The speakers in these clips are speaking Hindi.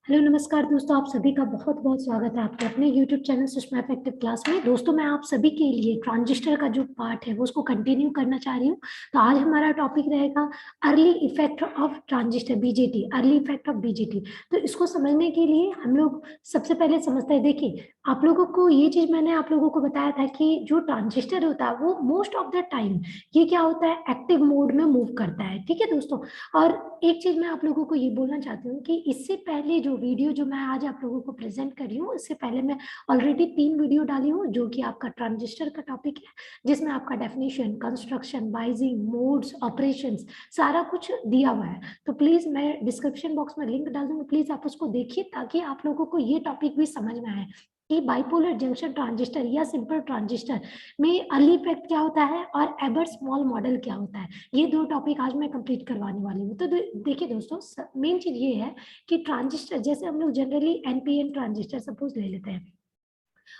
हेलो नमस्कार दोस्तों, आप सभी का बहुत बहुत स्वागत है आपके अपने YouTube channel Sushma effective class में। दोस्तों मैं आप सभी के लिए ट्रांजिस्टर का जो पार्ट है वो उसको कंटिन्यू करना चाह रही हूँ। तो आज हमारा टॉपिक रहेगा early effect of transistor BJT, early effect of BJT. तो इसको समझने के लिए हम लोग सबसे पहले समझते हैं। देखिए, आप लोगों को ये चीज मैंने आप लोगों को बताया था कि जो ट्रांजिस्टर होता है वो मोस्ट ऑफ द टाइम ये क्या होता है, एक्टिव मोड में मूव करता है। ठीक है दोस्तों, और एक चीज मैं आप लोगों को ये बोलना चाहती हूँ कि इससे पहले जो वीडियो जो मैं आज आप लोगों को प्रेजेंट कर रही हूँ, इससे पहले मैं ऑलरेडी 3 वीडियो डाली हूँ जो कि आपका ट्रांजिस्टर का टॉपिक है, जिसमें आपका डेफिनेशन, कंस्ट्रक्शन, बाइजिंग, मोड्स, ऑपरेशंस सारा कुछ दिया हुआ है। तो प्लीज मैं डिस्क्रिप्शन बॉक्स में लिंक डाल दूंगी, प्लीज आप उसको देखिए ताकि आप लोगों को ये टॉपिक भी समझ में आए कि बाइपोलर जंक्शन ट्रांजिस्टर या सिंपल ट्रांजिस्टर में अर्ली इफेक्ट क्या होता है और एबर्ट स्मॉल मॉडल क्या होता है। ये 2 टॉपिक आज मैं कंप्लीट करवाने वाली हूँ। तो देखिए दोस्तों, मेन चीज ये है कि ट्रांजिस्टर, जैसे हम लोग जनरली एनपीएन ट्रांजिस्टर सपोज ले लेते हैं,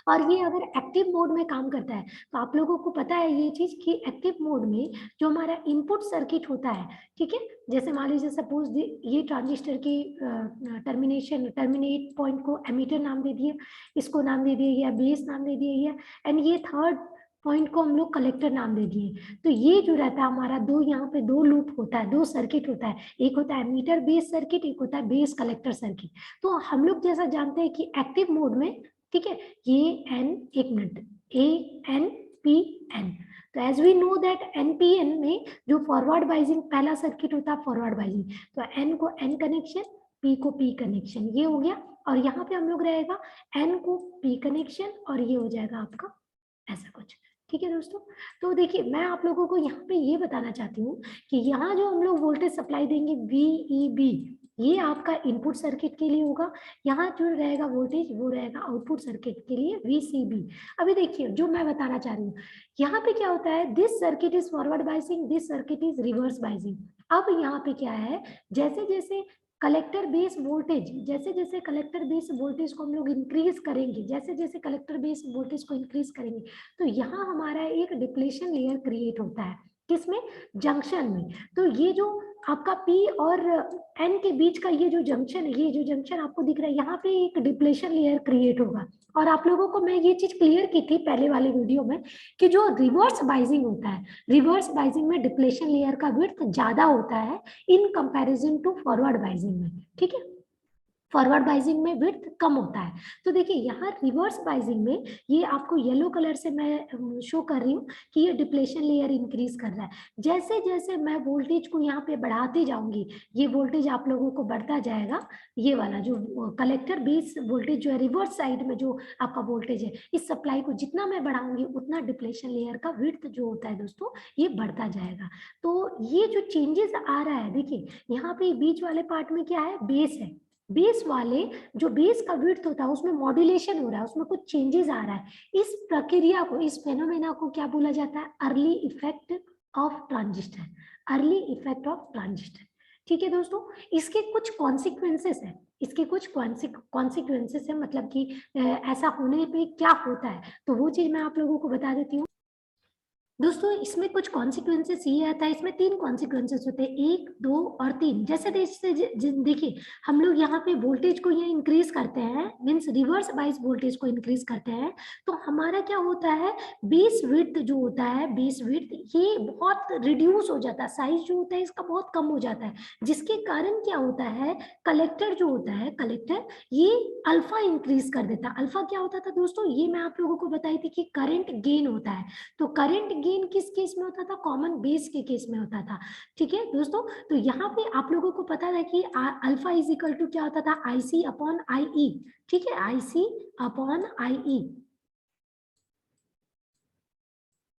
और ये अगर एक्टिव मोड में काम करता है तो आप लोगों को पता है ये चीज कि एक्टिव मोड में जो हमारा इनपुट सर्किट होता है, ठीक है, जैसे मान लीजिए सपोज ये ट्रांजिस्टर की टर्मिनेट पॉइंट को एमीटर नाम दे दिए, इसको नाम दे दिए, या बेस नाम दे दिए, या एंड ये थर्ड पॉइंट को हम लोग कलेक्टर नाम दे दिए। तो ये जो रहता है हमारा दो, यहाँ पे 2 लूप होता है, 2 सर्किट होता है, एक होता है एमीटर बेस सर्किट, एक होता है बेस कलेक्टर सर्किट। तो हम लोग जैसा जानते हैं कि एक्टिव मोड में, ठीक है, ए एन, एक मिनट, ए एन पी एन। तो as we know that NPN में जो फॉरवर्ड बाइजिंग पहला सर्किट होता है फॉरवर्ड बाइजिंग, तो एन को एन कनेक्शन, पी को पी कनेक्शन, ये हो गया। और यहाँ पे हम लोग रहेगा एन को पी कनेक्शन और ये हो जाएगा आपका ऐसा कुछ। ठीक है दोस्तों, तो देखिए मैं आप लोगों को यहाँ पे ये बताना चाहती हूँ कि यहाँ जो हम लोग वोल्टेज सप्लाई देंगे VEB, ये आपका इनपुट सर्किट के लिए होगा। यहाँ जो रहेगा वोल्टेज वो रहेगा आउटपुट सर्किट के लिए VCB। अभी देखिए जो मैं बताना चाह रही हूँ, यहाँ पे क्या होता है, this circuit is forward biasing, this circuit is reverse biasing. अब यहाँ पे क्या है, जैसे जैसे कलेक्टर बेस वोल्टेज, जैसे जैसे कलेक्टर बेस वोल्टेज को हम लोग इंक्रीज करेंगे, जैसे जैसे कलेक्टर बेस वोल्टेज को इंक्रीज करेंगे, तो यहाँ हमारा एक डिप्लेशन लेयर क्रिएट होता है, किसमें, जंक्शन में। तो ये जो आपका P और N के बीच का ये जो जंक्शन है, ये जो जंक्शन आपको दिख रहा है, यहाँ पे एक डिप्लेशन लेयर क्रिएट होगा। और आप लोगों को मैं ये चीज क्लियर की थी पहले वाले वीडियो में कि जो रिवर्स बाइजिंग होता है, रिवर्स बाइजिंग में डिप्लेशन लेयर का विड्थ ज्यादा होता है इन कंपैरिजन टू फॉरवर्ड बाइजिंग में। ठीक है, फॉरवर्ड बाइजिंग में विड्थ कम होता है। तो देखिए यहाँ रिवर्स बाइजिंग में ये आपको येलो कलर से मैं शो कर रही हूँ कि ये डिप्लेशन लेयर इंक्रीज कर रहा है। जैसे जैसे मैं वोल्टेज को यहाँ पे बढ़ाती जाऊंगी, ये वोल्टेज आप लोगों को बढ़ता जाएगा। ये वाला जो कलेक्टर बेस वोल्टेज जो है रिवर्स साइड में जो आपका वोल्टेज है, इस सप्लाई को जितना मैं बढ़ाऊंगी उतना डिप्लेशन लेयर का विड्थ जो होता है दोस्तों ये बढ़ता जाएगा। तो ये जो चेंजेस आ रहा है, देखिए यहाँ पे बीच वाले पार्ट में क्या है, बेस है, बेस वाले जो बेस का विड्थ होता है उसमें मॉड्यूलेशन हो रहा है, उसमें कुछ चेंजेस आ रहा है। इस प्रक्रिया को, इस फेनोमेना को क्या बोला जाता है, early effect of transistor, early effect of transistor. ठीक है दोस्तों, इसके कुछ कॉन्सिक्वेंसेस है, इसके कुछ कॉन्सिक्वेंसेस है, मतलब कि ऐसा होने पे क्या होता है, तो वो चीज मैं आप लोगों को बता देती हूँ। दोस्तों इसमें कुछ कॉन्सिक्वेंसेस ये आता है, इसमें 3 कॉन्सिक्वेंसेस होते हैं, 1, 2 और 3। जैसे देखिए हम लोग यहाँ पे वोल्टेज को ये इंक्रीज करते हैं, मीन्स रिवर्स बाइस वोल्टेज को इंक्रीज करते हैं, तो हमारा क्या होता है, बेस विड्थ जो होता है, बेस विड्थ ये बहुत रिड्यूस हो जाता है, साइज जो होता है इसका बहुत कम हो जाता है, जिसके कारण क्या होता है, कलेक्टर जो होता है, कलेक्टर ये अल्फा इंक्रीज कर देता है। अल्फा क्या होता था दोस्तों, ये मैं आप लोगों को बताई थी कि करंट गेन होता है। तो करंट गेन किस केस में होता था, कॉमन बेस के केस में होता था। ठीक है दोस्तों, तो यहाँ पे आप लोगों को पता है कि अल्फा इज इक्वल टू क्या होता था, आईसी अपॉन आई। ठीक है, IC upon I,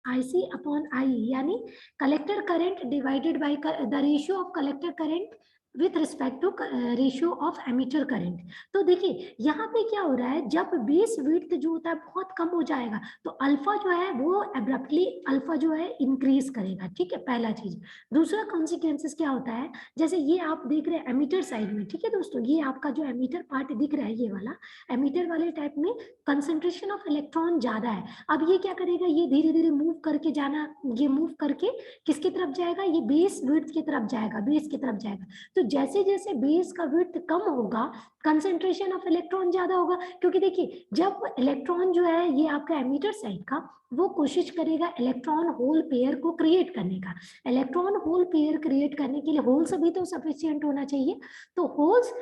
IC upon I, यानी collector current divided by the ratio of collector current with respect to ratio of emitter current. तो देखिए यहाँ पे क्या हो रहा है, जब बेस विड्थ जो होता है बहुत कम हो जाएगा तो अल्फा जो है वो एब्रप्टली अल्फा जो है इंक्रीज करेगा। ठीक है, पहला चीज। दूसरा कॉन्सिक्वेंसेस क्या होता है, जैसे ये आप देख रहे हैं एमीटर साइड में, ठीक है दोस्तों, ये आपका जो एमीटर पार्ट दिख रहा है, ये वाला एमीटर वाले टाइप में कंसेंट्रेशन ऑफ इलेक्ट्रॉन ज्यादा है। अब ये क्या करेगा, ये धीरे धीरे मूव करके जाना, ये मूव करके किसकी तरफ जाएगा, ये बेस विड्थ की तरफ जाएगा, बेस की तरफ जाएगा। तो जैसे जैसे बेस का विड्थ कम होगा, कंसंट्रेशन ऑफ इलेक्ट्रॉन ज्यादा होगा, क्योंकि देखिए जब इलेक्ट्रॉन जो है ये आपका एमिटर साइड का, वो कोशिश करेगा इलेक्ट्रॉन होल पेयर को क्रिएट करने का। इलेक्ट्रॉन होल पेयर क्रिएट करने के लिए होल्स भी तो सफिशिएंट होना चाहिए, तो होल्स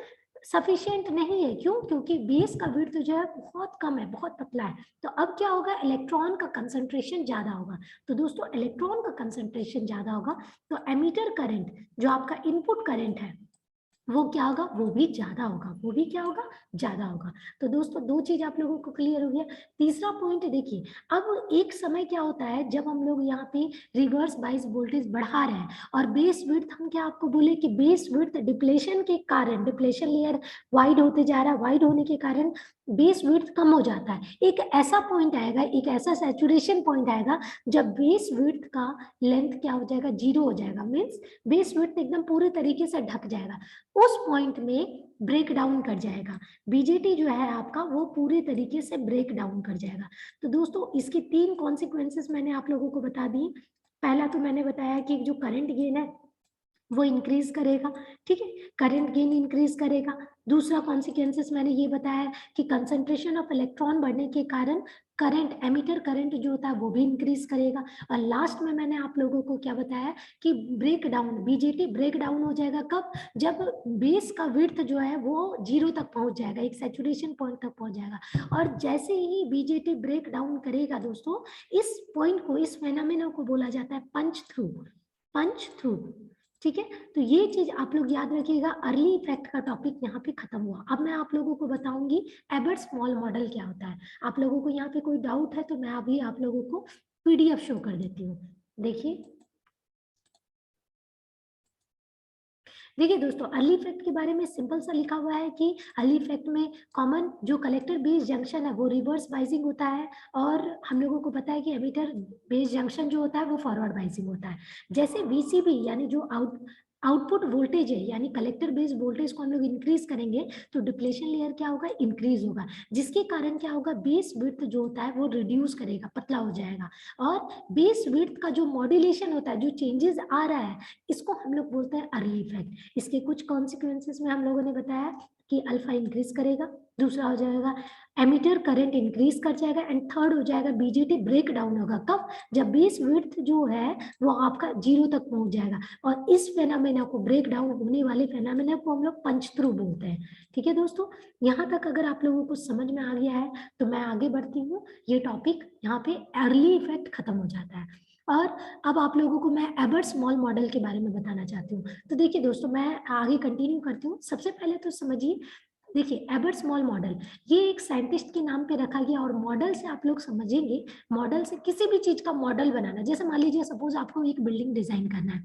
सफिशिएंट नहीं है। क्यों? क्योंकि बेस का विड्थ जो है बहुत कम है, बहुत पतला है। तो अब क्या होगा, इलेक्ट्रॉन का कंसंट्रेशन ज्यादा होगा। तो दोस्तों इलेक्ट्रॉन का कंसंट्रेशन ज्यादा होगा तो एमीटर करंट जो आपका इनपुट करंट है वो क्या होगा, वो भी ज्यादा होगा, वो भी क्या होगा, ज्यादा होगा। तो दोस्तों दो चीज आप लोगों को क्लियर हो गया। तीसरा पॉइंट देखिए, अब एक समय क्या होता है जब हम लोग यहाँ पे रिवर्स बाइस वोल्टेज बढ़ा रहे हैं और बेस विड्थ, हम क्या आपको बोले कि बेस विड्थ डिप्लेशन के कारण, डिप्लेशन लेयर वाइड होते जा रहा है, वाइड होने के कारण बेस विड्थ कम हो जाता है। एक ऐसा पॉइंट आएगा, एक ऐसा सैचुरेशन पॉइंट आएगा जब बेस विड्थ का लेंथ क्या हो जाएगा, 0 हो जाएगा, मीन्स बेस विड्थ एकदम पूरे तरीके से ढक जाएगा। उस पॉइंट में ब्रेक डाउन कर जाएगा, बीजेटी जो है आपका वो पूरे तरीके से ब्रेक डाउन कर जाएगा। तो दोस्तों इसके 3 कॉन्सिक्वेंसेस मैंने आप लोगों को बता दी। पहला तो मैंने बताया कि जो करंट गेन है वो इंक्रीज करेगा, ठीक है, करंट गेन इंक्रीज करेगा। दूसरा कॉन्सिक्वेंसेस मैंने ये बताया कि कंसंट्रेशन ऑफ इलेक्ट्रॉन बढ़ने के कारण करंट, एमिटर करंट जो होता है वो भी इंक्रीज करेगा। और लास्ट में मैंने आप लोगों को क्या बताया कि break down, BJT break down हो जाएगा कब, जब बेस का विड्थ जो है वो 0 तक पहुंच जाएगा, एक सैचुरेशन पॉइंट तक पहुंच जाएगा। और जैसे ही बीजेटी ब्रेक डाउन करेगा दोस्तों, इस पॉइंट को, इस फेनोमेना को बोला जाता है पंच थ्रू, पंच थ्रू, ठीक है। तो ये चीज आप लोग याद रखिएगा। अर्ली इफेक्ट का टॉपिक यहाँ पे खत्म हुआ। अब मैं आप लोगों को बताऊंगी एबर्ट स्मॉल मॉडल क्या होता है। आप लोगों को यहाँ पे कोई डाउट है तो मैं अभी आप लोगों को पीडीएफ शो कर देती हूँ। देखिए देखिए दोस्तों, अर्ली इफेक्ट के बारे में सिंपल सा लिखा हुआ है कि अर्ली इफेक्ट में कॉमन जो कलेक्टर बेस जंक्शन है वो रिवर्स बाइजिंग होता है, और हम लोगों को पता है कि एमिटर बेस जंक्शन जो होता है वो फॉरवर्ड बाइजिंग होता है। जैसे वीसीबी यानी जो आउटपुट वोल्टेज है, यानी कलेक्टर बेस वोल्टेज को हम लोग इंक्रीज करेंगे तो डिप्लेशन लेयर क्या होगा, इंक्रीज होगा, जिसके कारण क्या होगा, बेस विड्थ जो होता है वो रिड्यूस करेगा, पतला हो जाएगा। और बेस विड्थ का जो मॉड्यूलेशन होता है, जो चेंजेस आ रहा है, इसको हम लोग बोलते हैं अर्ली इफेक्ट। इसके कुछ कॉन्सिक्वेंसेस में हम लोगों ने बताया कि अल्फा इंक्रीज करेगा, दूसरा हो जाएगा एमिटर करंट इंक्रीज कर जाएगा, एंड थर्ड हो जाएगा बीजेटी ब्रेक डाउन होगा। कब? जब बेस विड्थ जो है वो आपका 0 तक पहुंच जाएगा। और इस फेनोमेना को, ब्रेक डाउन होने वाले फेनोमेना को हम लोग पंच थ्रू बोलते हैं। ठीक है दोस्तों, यहाँ तक अगर आप लोगों को समझ में आ गया है तो मैं आगे बढ़ती हूँ। ये टॉपिक यहाँ पे अर्ली इफेक्ट खत्म हो जाता है। और अब आप लोगों को मैं एबर्ट स्मॉल मॉडल के बारे में बताना चाहती हूँ। तो देखिए दोस्तों, मैं आगे कंटिन्यू करती हूँ। सबसे पहले तो समझिए, देखिए एबर्ट स्मॉल मॉडल ये एक साइंटिस्ट के नाम पे रखा गया, और मॉडल से आप लोग समझेंगे, मॉडल से किसी भी चीज का मॉडल बनाना, जैसे मान लीजिए सपोज आपको एक बिल्डिंग डिजाइन करना है,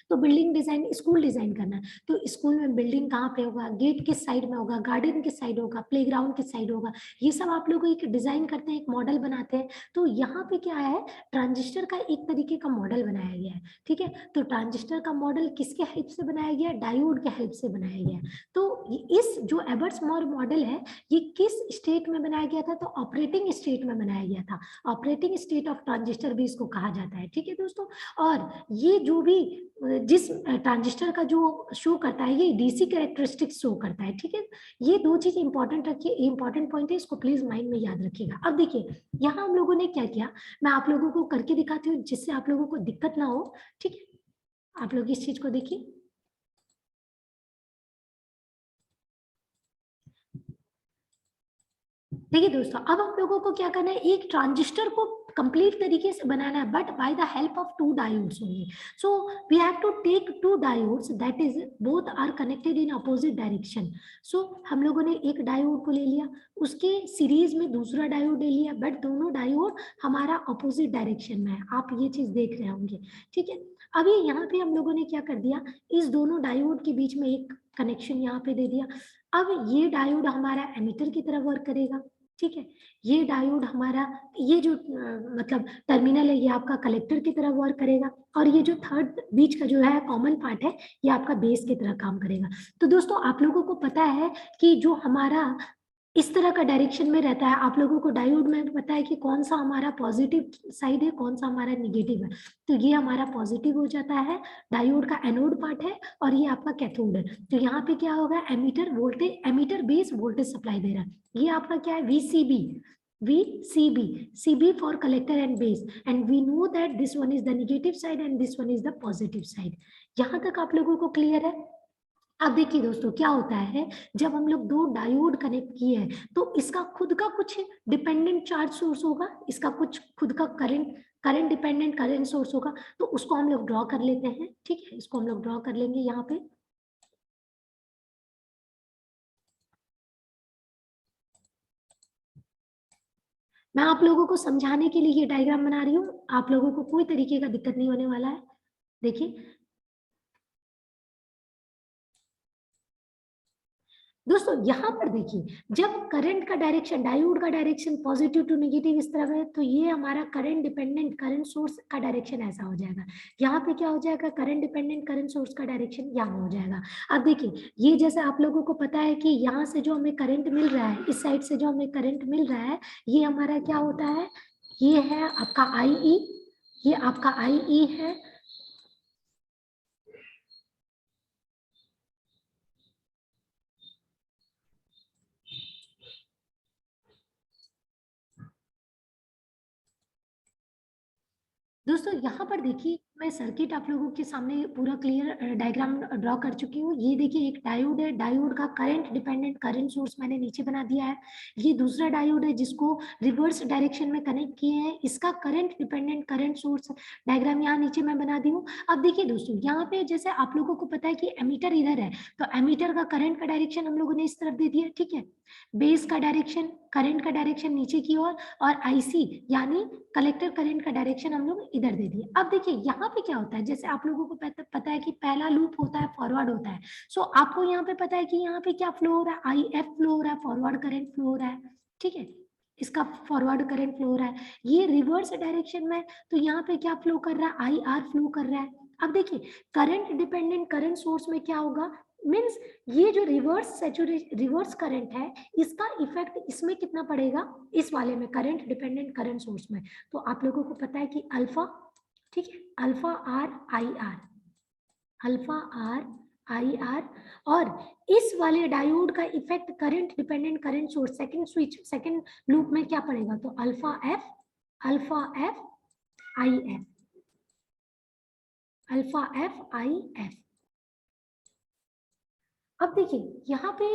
तो बिल्डिंग डिजाइन, स्कूल डिजाइन करना है, तो स्कूल में बिल्डिंग कहाँ पे होगा, गेट किस साइड में होगा, गार्डन किस साइड होगा, प्लेग्राउंड किस साइड होगा, ये सब आप लोग एक डिजाइन करते हैं, एक मॉडल बनाते हैं। तो यहाँ पे क्या है, ट्रांजिस्टर का एक तरीके का मॉडल बनाया गया है। ठीक है, तो ट्रांजिस्टर का मॉडल किसके हेल्प से बनाया गया है, डायोड के हेल्प से बनाया गया है। तो इस जो एबर्ट स्मॉल मॉडल है, ये किस स्टेट में बनाया गया था, तो ऑपरेटिंग स्टेट में बनाया गया था। ऑपरेटिंग स्टेट ऑफ ट्रांजिस्टर भी इसको कहा जाता है। ठीक है दोस्तों, और ये जो भी जिस ट्रांजिस्टर का जो शो करता है, ये डीसी कैरेक्टरिस्टिक्स शो करता है। ठीक है, ये दो चीज इंपॉर्टेंट रखिए, इंपॉर्टेंट पॉइंट है, इसको प्लीज माइंड में याद रखिएगा। अब देखिए यहाँ हम लोगों ने क्या किया, मैं आप लोगों को करके दिखाती हूँ जिससे आप लोगों को दिक्कत ना हो। ठीक है, आप लोग इस चीज को देखिए। देखिए दोस्तों, अब हम लोगों को क्या करना है, एक ट्रांजिस्टर को कंप्लीट तरीके से बनाना है, but by the help of 2 diodes only. So we have to take 2 diodes, that is both are connected in opposite direction. So हम लोगों ने एक डायोड को ले लिया, उसके सीरीज में दूसरा डायोड ले लिया, बट दोनों डायोड हमारा अपोजिट डायरेक्शन में है। आप ये चीज देख रहे होंगे। ठीक है, अभी यहाँ पे हम लोगों ने क्या कर दिया, इस दोनों डायोड के बीच में एक कनेक्शन यहाँ पे दे दिया। अब ये डायोड हमारा एमिटर की तरह वर्क करेगा। ठीक है, ये डायोड हमारा, ये जो मतलब टर्मिनल है, ये आपका कलेक्टर की तरह वर्क करेगा, और ये जो थर्ड बीच का जो है कॉमन पार्ट है, ये आपका बेस की तरह काम करेगा। तो दोस्तों आप लोगों को पता है कि जो हमारा इस तरह का डायरेक्शन में रहता है। आप लोगों को डायोड में पता है कि कौन सा हमारा पॉजिटिव साइड है, कौन सा हमारा निगेटिव है। तो ये हमारा पॉजिटिव हो जाता है, डायोड का एनोड पार्ट है, और ये आपका कैथोड है। तो यहाँ पे क्या होगा, emitter voltage, emitter base voltage supply दे रहा है। ये आपका क्या है, VCB, CB for collector and base, and we know that this one is the negative side and this one is the positive side. यहाँ तक आप लोगों को क्लियर है? अब देखिए दोस्तों, क्या होता है जब हम लोग दो डायोड कनेक्ट किए हैं तो इसका खुद का कुछ डिपेंडेंट चार्ज सोर्स होगा, इसका कुछ खुद का करंट डिपेंडेंट करंट सोर्स होगा। तो उसको हम लोग ड्रॉ कर लेते हैं, ठीक है, इसको हम लोग ड्रॉ कर लेंगे यहाँ पे। मैं आप लोगों को समझाने के लिए ये डायग्राम बना रही हूँ, आप लोगों को कोई तरीके का दिक्कत नहीं होने वाला है। देखिए दोस्तों, यहाँ पर देखिए, जब करंट का डायरेक्शन, डायोड का डायरेक्शन पॉजिटिव टू नेगेटिव इस तरह है, तो ये हमारा करंट डिपेंडेंट करंट सोर्स का डायरेक्शन ऐसा हो जाएगा। यहाँ पे क्या हो जाएगा, करंट डिपेंडेंट करंट सोर्स का डायरेक्शन यहाँ हो जाएगा। अब देखिए, ये जैसे आप लोगों को पता है कि यहाँ से जो हमें करंट मिल रहा है, इस साइड से जो हमें करंट मिल रहा है, ये हमारा क्या होता है, ये है आपका IE, ये आपका IE है। दोस्तों यहाँ पर देखिए, मैं सर्किट आप लोगों के सामने पूरा क्लियर डायग्राम ड्रॉ कर चुकी हूँ। ये देखिए एक डायोड है, डायोड का करंट डिपेंडेंट करंट सोर्स मैंने नीचे बना दिया है। ये दूसरा डायोड है जिसको रिवर्स डायरेक्शन में कनेक्ट किए हैं, इसका current dependent current source diagram यहाँ नीचे मैं बना दी हूँ। अब देखिए दोस्तों, यहाँ पे जैसे आप लोगों को पता है कि एमीटर इधर है, तो एमीटर का करंट का डायरेक्शन हम लोगों ने इस तरफ दे दिया, ठीक है। बेस का डायरेक्शन, करंट का डायरेक्शन नीचे की ओर, और IC यानी कलेक्टर करंट का डायरेक्शन हम लोग इधर दे दिए। अब देखिए यहाँ पे क्या होता है, जैसे आप लोगों को पता है कि पहला लूप होता है फॉरवर्ड होता है। सो आपको यहाँ पे पता है कि यहाँ पे क्या फ्लो हो रहा है, IF फ्लो हो रहा है, फॉरवर्ड करंट फ्लो हो रहा है, ठीक है, इसका फॉरवर्ड करंट फ्लो हो रहा है। ये रिवर्स डायरेक्शन में, तो यहाँ पे क्या फ्लो कर रहा है, IR फ्लो कर रहा है। अब देखिए, करंट डिपेंडेंट करंट सोर्स में क्या होगा, मीन्स ये जो रिवर्स करंट है, इसका इफेक्ट इसमें कितना पड़ेगा, इस वाले में, करंट डिपेंडेंट करंट सोर्स में। तो आप लोगों को पता है कि अल्फा, ठीक है, alpha R IR, alpha R IR, और इस वाले डायोड का effect current dependent current source second switch second loop में क्या पड़ेगा, तो alpha F IF, alpha F IF। अब देखिए यहाँ पे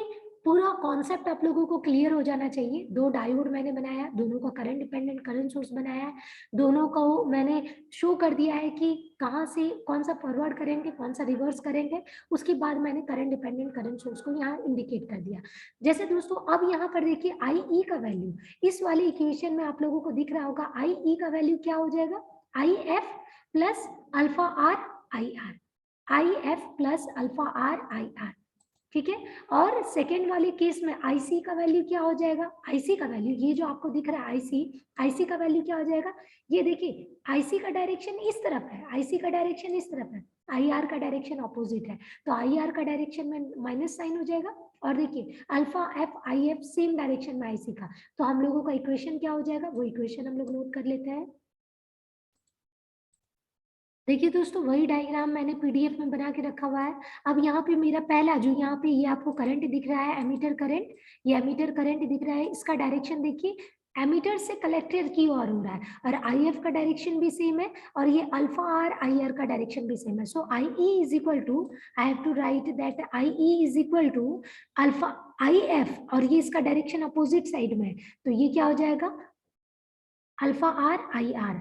पूरा कॉन्सेप्ट आप लोगों को क्लियर हो जाना चाहिए। दो डायोड मैंने बनाया, दोनों का करंट डिपेंडेंट करंट सोर्स बनाया है, दोनों को मैंने शो कर दिया है कि कहाँ से कौन सा फॉरवर्ड करेंगे, कौन सा रिवर्स करेंगे। उसके बाद मैंने करंट डिपेंडेंट करंट सोर्स को यहाँ इंडिकेट कर दिया। जैसे दोस्तों, अब यहाँ पर देखिए IE का वैल्यू, इस वाले इक्वेशन में आप लोगों को दिख रहा होगा, IE का वैल्यू क्या हो जाएगा, IF plus alpha R IR, IF plus alpha R IR, ठीक है। और सेकेंड वाले केस में IC का वैल्यू क्या हो जाएगा, IC का वैल्यू, ये जो आपको दिख रहा है IC का वैल्यू क्या हो जाएगा, ये देखिए IC का डायरेक्शन इस तरफ है, IC का डायरेक्शन इस तरफ है, IR का डायरेक्शन ऑपोजिट है, तो IR का डायरेक्शन में माइनस साइन हो जाएगा। और देखिए alpha F IF same direction में IC का, तो हम लोगों का इक्वेशन क्या हो जाएगा, वो इक्वेशन हम लोग नोट कर लेते हैं। देखिए दोस्तों, वही डायग्राम मैंने PDF में बना के रखा हुआ है। अब यहाँ पे मेरा पहला जो यहाँ पे ये आपको करंट दिख रहा है, एमीटर करंट, ये एमीटर करंट दिख रहा है, इसका डायरेक्शन देखिए एमीटर से कलेक्टर की ओर हो रहा है, और IF का डायरेक्शन भी सेम है, और ये अल्फा R IR का डायरेक्शन भी सेम है। So IE is equal to, I have to write that IE is equal to alpha IF, और ये इसका डायरेक्शन अपोजिट साइड में है, तो ये क्या हो जाएगा, अल्फा R IR।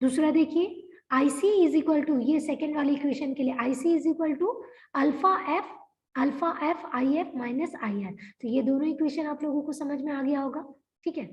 दूसरा देखिए, IC इज इक्वल टू, ये सेकेंड वाली इक्वेशन के लिए IC is equal to alpha F IF minus IR। तो ये दोनों इक्वेशन आप लोगों को समझ में आ गया होगा, ठीक है।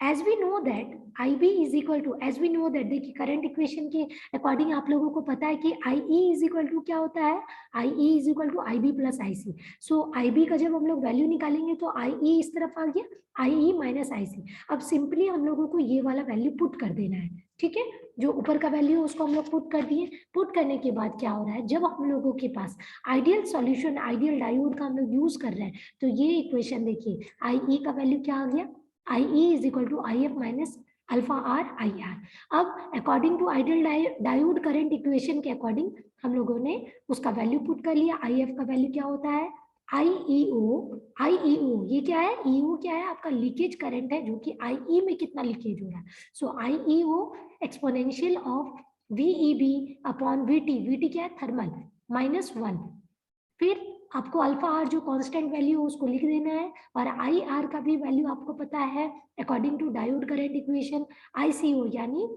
as we know that IB is equal to, as we know that, देखिए करंट इक्वेशन के अकॉर्डिंग आप लोगों को पता है कि IE is equal to क्या होता है, IE is equal to IB plus IC. So IB का जब हम लोग वैल्यू निकालेंगे तो IE इस तरफ आ गया, IE माइनस IC. अब सिंपली हम लोगों को ये वाला वैल्यू पुट कर देना है, ठीक है, जो ऊपर का वैल्यू है उसको हम लोग पुट कर दिए. पुट करने के बाद क्या हो रहा है, जब हम लोगों के पास आइडियल सॉल्यूशन, आइडियल डायोड का हम लोग यूज कर रहे हैं, तो ये इक्वेशन देखिए, IE का वैल्यू क्या आ गया, IE is equal to IF minus alpha R IR. अब according to ideal diode current equation के अकॉर्डिंग हम लोगों ने उसका वैल्यू पुट कर लिया. IF का वैल्यू क्या होता है, IEO ये क्या है, EO क्या है, आपका लीकेज करंट है, जो कि IE में कितना लीकेज हो रहा है. सो IEO exponential of VEB upon VT क्या है, थर्मल, -1. फिर आपको अल्फा आर जो कांस्टेंट वैल्यू है उसको लिख देना है, और आई आर का भी वैल्यू आपको पता है according to diode current equation, ICO यानी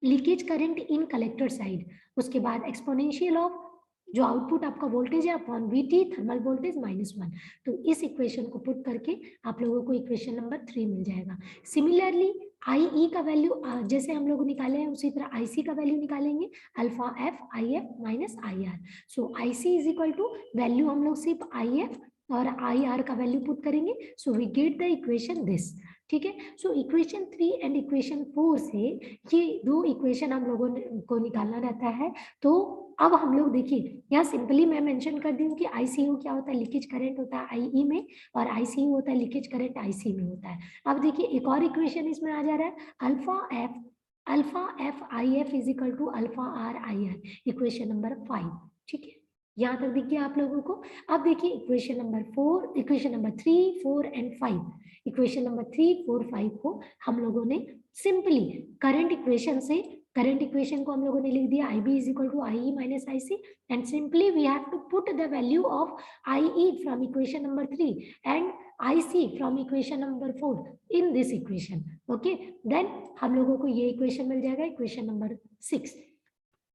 leakage current in collector side. उसके बाद एक्सपोनेंशियल ऑफ जो आउटपुट आपका वोल्टेज है अपॉन VT थर्मल वोल्टेज -1. तो इस इक्वेशन को पुट करके आप लोगों को इक्वेशन नंबर 3 मिल जाएगा. सिमिलरली IE का वैल्यू जैसे हम लोग निकाले हैं उसी तरह IC का वैल्यू निकालेंगे, alpha F IF minus IR. So IC is equal to value हम लोग सिर्फ IF और IR का वैल्यू पुट करेंगे. So we get the equation this, ठीक है. सो इक्वेशन 3 एंड इक्वेशन 4 से ये दो इक्वेशन हम लोगों को निकालना रहता है. तो अब हम लोग देखिए यहाँ सिंपली मैं मेंशन कर दी हूँ कि ICO क्या होता है, लीकेज करंट होता है IE में, और ICU होता है लीकेज करंट IC में होता है. अब देखिए एक और इक्वेशन इसमें आ जा रहा है, alpha F IF is equal to alpha R IR, equation number 5, ठीक है. यहाँ तक दिख गया आप लोगों को. अब देखिए equation number 4, equation number 3, 4 and 5, equation number 3, 4, 5 को हम लोगों ने सिंपली करंट इक्वेशन से, करंट इक्वेशन को हम लोगों ने लिख दिया IB is equal to IE minus IC, and simply we have to put the value of IE from equation number 3 and IC from equation number 4 in this equation. Okay, then हम लोगों को ये इक्वेशन मिल जाएगा, इक्वेशन नंबर 6.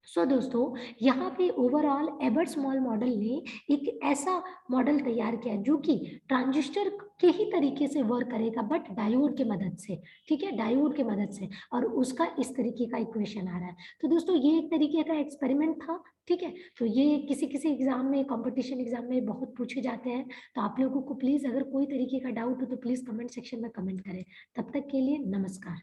सो दोस्तों यहाँ पे ओवरऑल एबर्ट स्मॉल मॉडल ने एक ऐसा मॉडल तैयार किया जो कि ट्रांजिस्टर के ही तरीके से वर्क करेगा, बट डायोड के मदद से, ठीक है, डायोड के मदद से, और उसका इस तरीके का इक्वेशन आ रहा है. तो दोस्तों ये एक तरीके का एक्सपेरिमेंट था, ठीक है. तो ये किसी किसी एग्जाम में, कंपटीशन एग्जाम में बहुत पूछे जाते हैं. तो आप लोगों को प्लीज अगर कोई तरीके का डाउट हो तो प्लीज कमेंट सेक्शन में कमेंट करें. तब तक के लिए नमस्कार.